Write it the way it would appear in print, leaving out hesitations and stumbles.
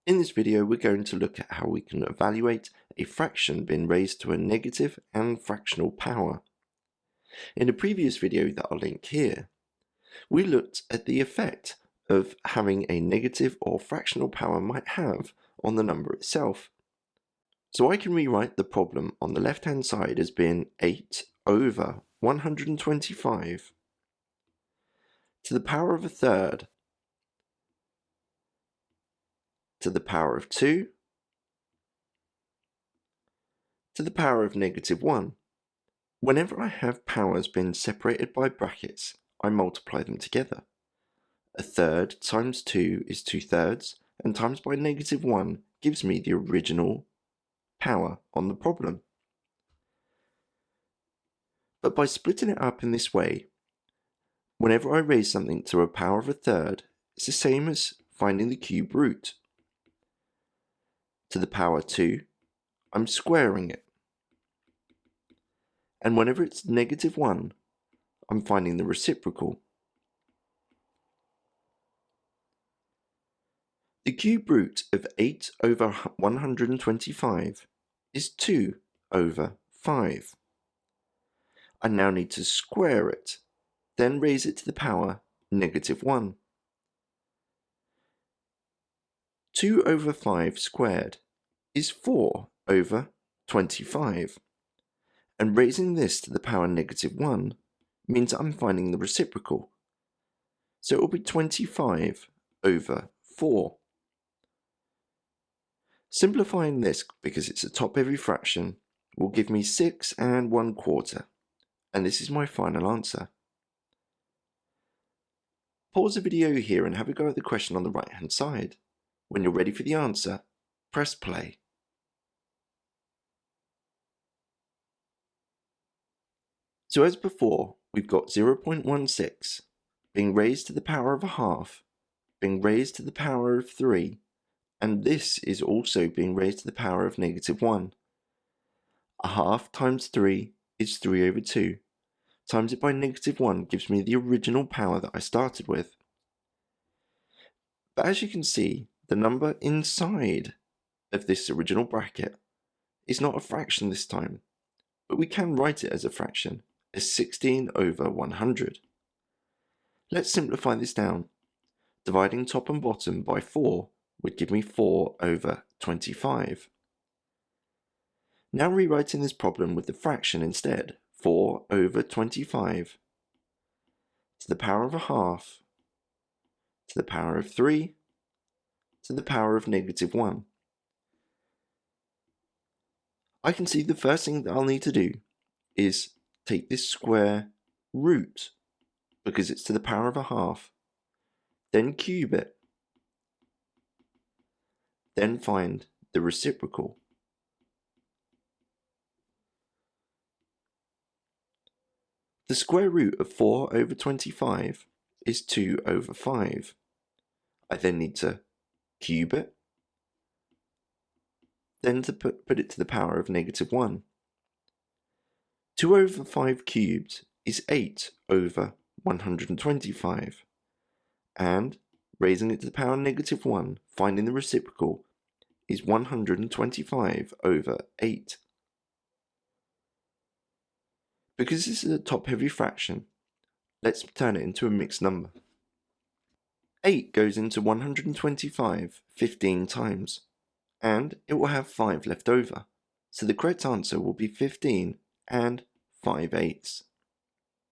In this video, we're going to look at how we can evaluate a fraction being raised to a negative and fractional power. In a previous video that I'll link here, we looked at the effect of having a negative or fractional power might have on the number itself. So I can rewrite the problem on the left-hand side as being 8 over 125 to the power of a third to the power of 2 to the power of negative 1. Whenever I have powers being separated by brackets, I multiply them together. A third times 2 is 2/3, and times by negative 1 gives me the original power on the problem. But by splitting it up in this way, whenever I raise something to a power of a third, it's the same as finding the cube root. To the power 2, I'm squaring it. And whenever it's negative 1, I'm finding the reciprocal. The cube root of 8 over 125 is 2 over 5. I now need to square it, then raise it to the power negative 1. 2 over 5 squared is 4 over 25. And raising this to the power negative 1 means I'm finding the reciprocal. So it will be 25 over 4. Simplifying this, because it's a top-heavy fraction, will give me 6 1/4. And this is my final answer. Pause the video here and have a go at the question on the right-hand side. When you're ready for the answer, press play. So as before, we've got 0.16 being raised to the power of a half, being raised to the power of 3, and this is also being raised to the power of negative 1. A half times 3 is 3 over 2. Times it by negative 1 gives me the original power that I started with. But as you can see, the number inside of this original bracket is not a fraction this time, but we can write it as a fraction, as 16 over 100. Let's simplify this down. Dividing top and bottom by 4 would give me 4 over 25. Now rewriting this problem with the fraction instead, 4 over 25 to the power of a half to the power of 3 to the power of negative 1. I can see the first thing that I'll need to do is take this square root, because it's to the power of a half, then cube it, then find the reciprocal. The square root of 4 over 25 is 2 over 5. I then need to cube it, then to put it to the power of negative 1. 2 over 5 cubed is 8 over 125, and raising it to the power of negative 1, finding the reciprocal, is 125 over 8. Because this is a top-heavy fraction, let's turn it into a mixed number. 8 goes into 125 15 times, and it will have 5 left over, so the correct answer will be 15 5/8.